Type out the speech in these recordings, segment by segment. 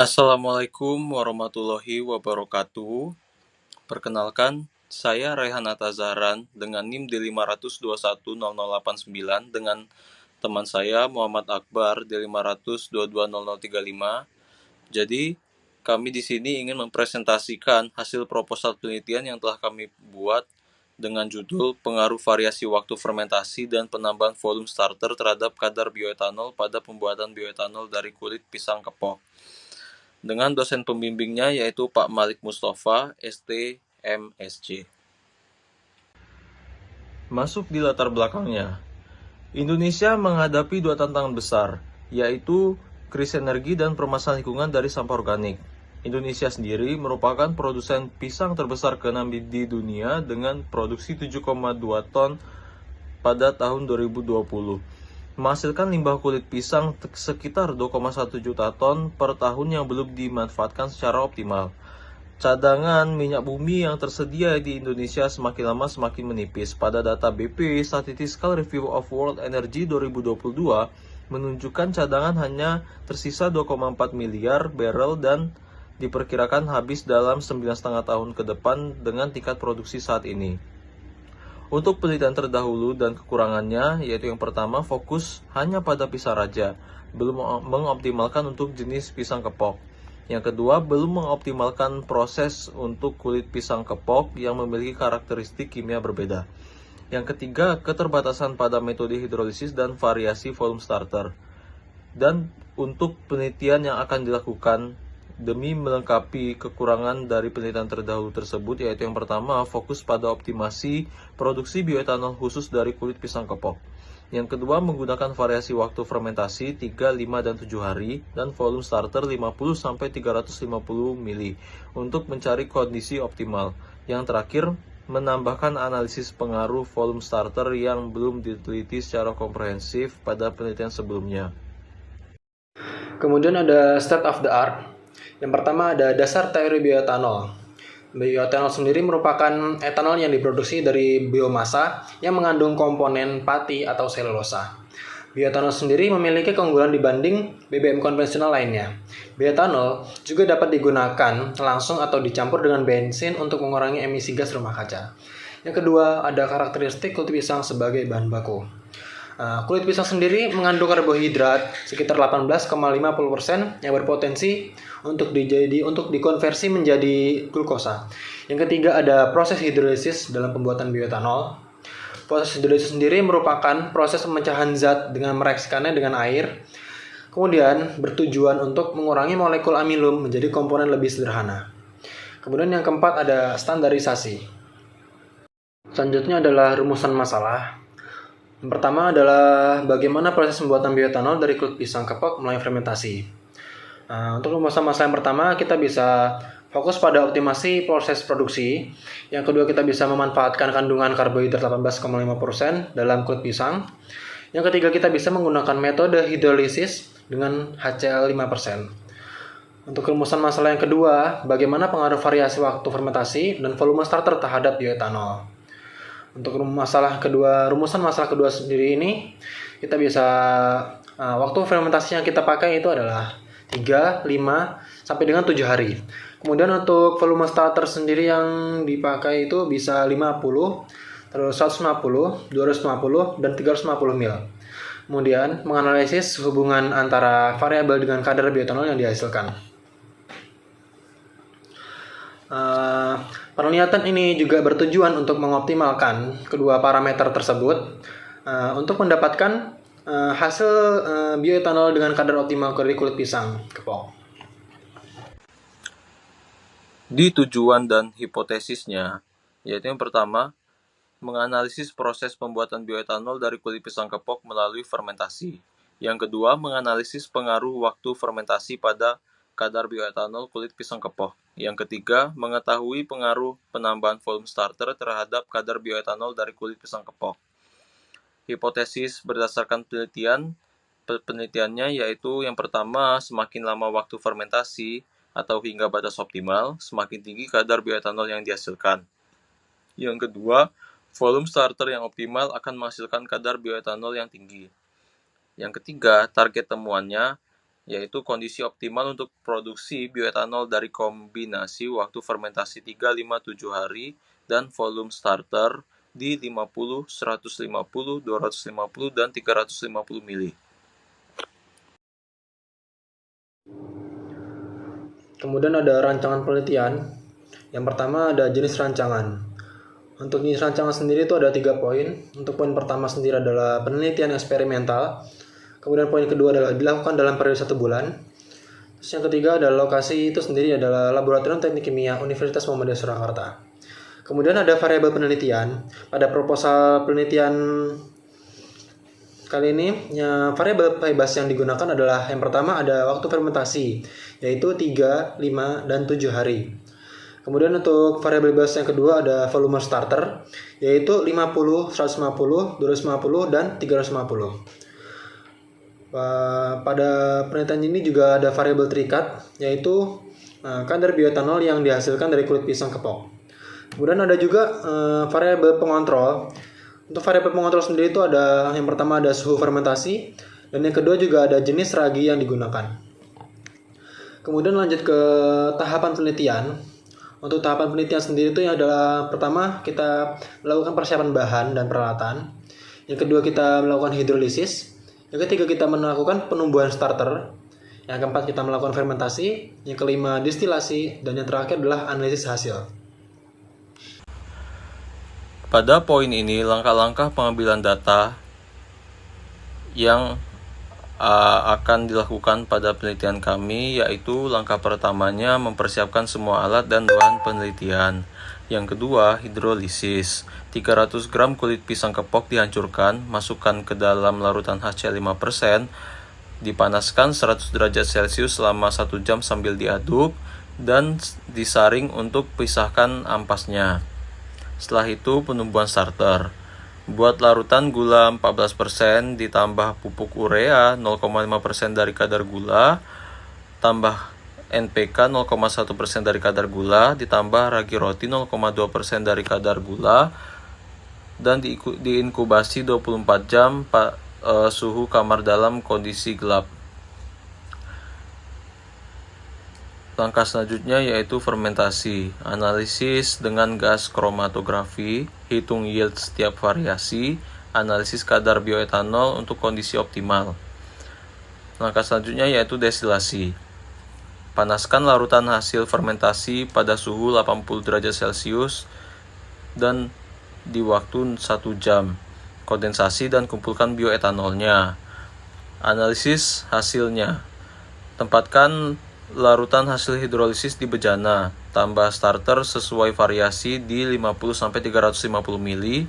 Assalamualaikum warahmatullahi wabarakatuh. Perkenalkan, saya Raihan Atazahran dengan NIM D5210089 dengan teman saya Muhammad Akbar D5220035. Jadi, kami di sini ingin mempresentasikan hasil proposal penelitian yang telah kami buat dengan judul Pengaruh Variasi Waktu Fermentasi dan Penambahan Volume Starter terhadap kadar bioetanol pada pembuatan bioetanol dari kulit pisang kepok, dengan dosen pembimbingnya yaitu Pak Malik Mustafa, ST, MSc. Masuk di latar belakangnya, Indonesia menghadapi dua tantangan besar, yaitu krisis energi dan permasalahan lingkungan dari sampah organik. Indonesia sendiri merupakan produsen pisang terbesar ke-6 di dunia dengan produksi 7,2 ton pada tahun 2020. Menghasilkan limbah kulit pisang sekitar 2,1 juta ton per tahun yang belum dimanfaatkan secara optimal. Cadangan minyak bumi yang tersedia di Indonesia semakin lama semakin menipis. Pada data BP Statistical Review of World Energy 2022 menunjukkan cadangan hanya tersisa 2,4 miliar barrel dan diperkirakan habis dalam 9,5 tahun ke depan dengan tingkat produksi saat ini. Untuk penelitian terdahulu dan kekurangannya, yaitu yang pertama fokus hanya pada pisang raja, belum mengoptimalkan untuk jenis pisang kepok. Yang kedua, belum mengoptimalkan proses untuk kulit pisang kepok yang memiliki karakteristik kimia berbeda. Yang ketiga, keterbatasan pada metode hidrolisis dan variasi volume starter. Dan untuk penelitian yang akan dilakukan demi melengkapi kekurangan dari penelitian terdahulu tersebut, yaitu yang pertama, fokus pada optimasi produksi bioetanol khusus dari kulit pisang kepok. Yang kedua, menggunakan variasi waktu fermentasi 3, 5, dan 7 hari dan volume starter 50-350 mili untuk mencari kondisi optimal. Yang terakhir, menambahkan analisis pengaruh volume starter yang belum diteliti secara komprehensif pada penelitian sebelumnya. Kemudian ada state of the art. Yang pertama ada dasar teori bioetanol. Bioetanol sendiri merupakan etanol yang diproduksi dari biomasa yang mengandung komponen pati atau selulosa. Bioetanol sendiri memiliki keunggulan dibanding BBM konvensional lainnya. Bioetanol juga dapat digunakan langsung atau dicampur dengan bensin untuk mengurangi emisi gas rumah kaca. Yang kedua, ada karakteristik kulit pisang sebagai bahan baku. Kulit pisang sendiri mengandung karbohidrat sekitar 18,50% yang berpotensi untuk dikonversi menjadi glukosa. Yang ketiga ada proses hidrolisis dalam pembuatan bioetanol. Proses hidrolisis sendiri merupakan proses pemecahan zat dengan mereaksikannya dengan air, kemudian bertujuan untuk mengurangi molekul amilum menjadi komponen lebih sederhana. Kemudian yang keempat ada standarisasi. Selanjutnya adalah rumusan masalah. Yang pertama adalah bagaimana proses pembuatan bioetanol dari kulit pisang kepok melalui fermentasi. Untuk masalah yang pertama, kita bisa fokus pada optimasi proses produksi. Yang kedua, kita bisa memanfaatkan kandungan karbohidrat 18,5% dalam kulit pisang. Yang ketiga, kita bisa menggunakan metode hidrolisis dengan HCl 5%. Untuk rumusan masalah yang kedua, bagaimana pengaruh variasi waktu fermentasi dan volume starter terhadap bioetanol. Untuk rumusan masalah kedua sendiri ini, kita bisa waktu fermentasi yang kita pakai itu adalah 3, 5, sampai dengan 7 hari. Kemudian untuk volume starter sendiri yang dipakai itu bisa 50, terus 150, 250, dan 350 ml. Kemudian menganalisis hubungan antara variabel dengan kadar bioetanol yang dihasilkan. Penelitian ini juga bertujuan untuk mengoptimalkan kedua parameter tersebut untuk mendapatkan hasil bioetanol dengan kadar optimal dari kulit pisang kepok. Di tujuan dan hipotesisnya, yaitu yang pertama, menganalisis proses pembuatan bioetanol dari kulit pisang kepok melalui fermentasi. Yang kedua, menganalisis pengaruh waktu fermentasi pada kadar bioetanol kulit pisang kepok. Yang ketiga, mengetahui pengaruh penambahan volume starter terhadap kadar bioetanol dari kulit pisang kepok. Hipotesis berdasarkan penelitiannya yaitu yang pertama, semakin lama waktu fermentasi atau hingga batas optimal, semakin tinggi kadar bioetanol yang dihasilkan. Yang kedua, volume starter yang optimal akan menghasilkan kadar bioetanol yang tinggi. Yang ketiga, target temuannya yaitu kondisi optimal untuk produksi bioetanol dari kombinasi waktu fermentasi 3, 5, 7 hari dan volume starter di 50, 150, 250, dan 350 mili. Kemudian ada rancangan penelitian. Yang pertama ada jenis rancangan. Untuk jenis rancangan sendiri itu ada 3 poin. Untuk poin pertama sendiri adalah penelitian eksperimental. Kemudian poin kedua adalah dilakukan dalam periode 1 bulan. Terus yang ketiga adalah lokasi itu sendiri adalah Laboratorium Teknik Kimia Universitas Muhammadiyah Surakarta. Kemudian ada variabel penelitian. Pada proposal penelitian kali ini, variabel bebas yang digunakan adalah yang pertama ada waktu fermentasi, yaitu 3, 5, dan 7 hari. Kemudian untuk variabel bebas yang kedua ada volume starter, yaitu 50, 150, 250, dan 350. Pada penelitian ini juga ada variabel terikat, yaitu kadar bioetanol yang dihasilkan dari kulit pisang kepok. Kemudian ada juga variabel pengontrol. Untuk variabel pengontrol sendiri itu ada yang pertama ada suhu fermentasi, dan yang kedua juga ada jenis ragi yang digunakan. Kemudian lanjut ke tahapan penelitian. Untuk tahapan penelitian sendiri itu yang adalah pertama kita melakukan persiapan bahan dan peralatan. Yang kedua kita melakukan hidrolisis. Yang ketiga kita melakukan penumbuhan starter. Yang keempat kita melakukan fermentasi. Yang kelima distilasi. Dan yang terakhir adalah analisis hasil. Pada poin ini, langkah-langkah pengambilan data yang akan dilakukan pada penelitian kami, yaitu langkah pertamanya mempersiapkan semua alat dan bahan penelitian. Yang kedua, hidrolisis. 300 gram kulit pisang kepok dihancurkan, masukkan ke dalam larutan HCl 5%, dipanaskan 100 derajat Celcius selama 1 jam sambil diaduk, dan disaring untuk pisahkan ampasnya. Setelah itu penumbuhan starter. Buat larutan gula 14% ditambah pupuk urea 0,5% dari kadar gula, tambah NPK 0,1% dari kadar gula, ditambah ragi roti 0,2% dari kadar gula, dan diinkubasi 24 jam suhu kamar dalam kondisi gelap. Langkah selanjutnya yaitu fermentasi, analisis dengan gas kromatografi, hitung yield setiap variasi, analisis kadar bioetanol untuk kondisi optimal. Langkah selanjutnya yaitu destilasi. Panaskan larutan hasil fermentasi pada suhu 80 derajat Celcius dan di waktu 1 jam. Kondensasi dan kumpulkan bioetanolnya. Analisis hasilnya. Tempatkan larutan hasil hidrolisis di bejana, tambah starter sesuai variasi di 50-350 mili,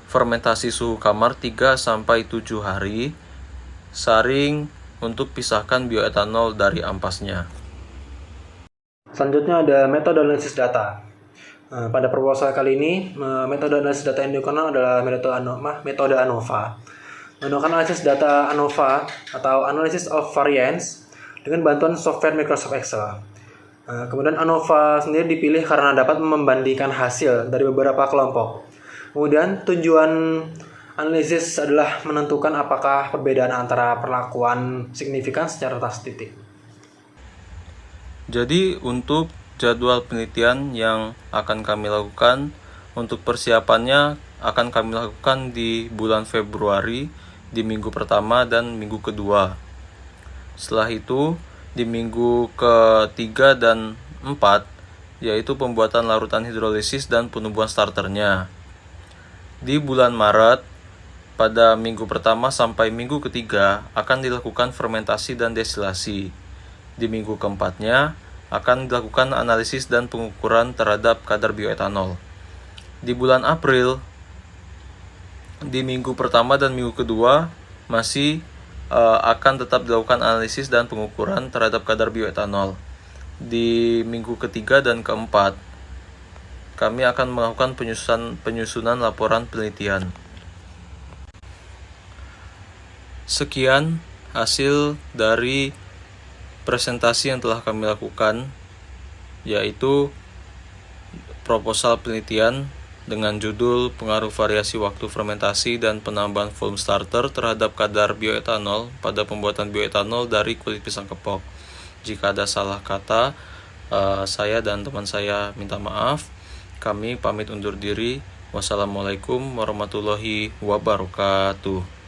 fermentasi suhu kamar 3-7 hari, saring untuk pisahkan bioetanol dari ampasnya. Selanjutnya ada metode analisis data. Pada proposal kali ini, metode analisis data yang digunakan adalah metode ANOVA. Menggunakan analisis data ANOVA atau Analysis of Variance dengan bantuan software Microsoft Excel. Kemudian ANOVA sendiri dipilih karena dapat membandingkan hasil dari beberapa kelompok. Kemudian tujuan analisis adalah menentukan apakah perbedaan antara perlakuan signifikan secara atas titik. Jadi untuk jadwal penelitian yang akan kami lakukan, untuk persiapannya akan kami lakukan di bulan Februari, di minggu pertama dan minggu kedua. Setelah itu, di minggu ketiga dan 4, yaitu pembuatan larutan hidrolisis dan penumbuhan starternya. Di bulan Maret, pada minggu pertama sampai minggu ketiga, akan dilakukan fermentasi dan destilasi. Di minggu keempatnya, akan dilakukan analisis dan pengukuran terhadap kadar bioetanol. Di bulan April, di minggu pertama dan minggu kedua, masih akan tetap dilakukan analisis dan pengukuran terhadap kadar bioetanol. Di minggu ketiga dan keempat, kami akan melakukan penyusunan laporan penelitian. Sekian hasil dari presentasi yang telah kami lakukan, yaitu proposal penelitian dengan judul Pengaruh Variasi Waktu Fermentasi dan Penambahan Volume Starter terhadap kadar bioetanol pada pembuatan bioetanol dari kulit pisang kepok. Jika ada salah kata, saya dan teman saya minta maaf. Kami pamit undur diri. Wassalamualaikum warahmatullahi wabarakatuh.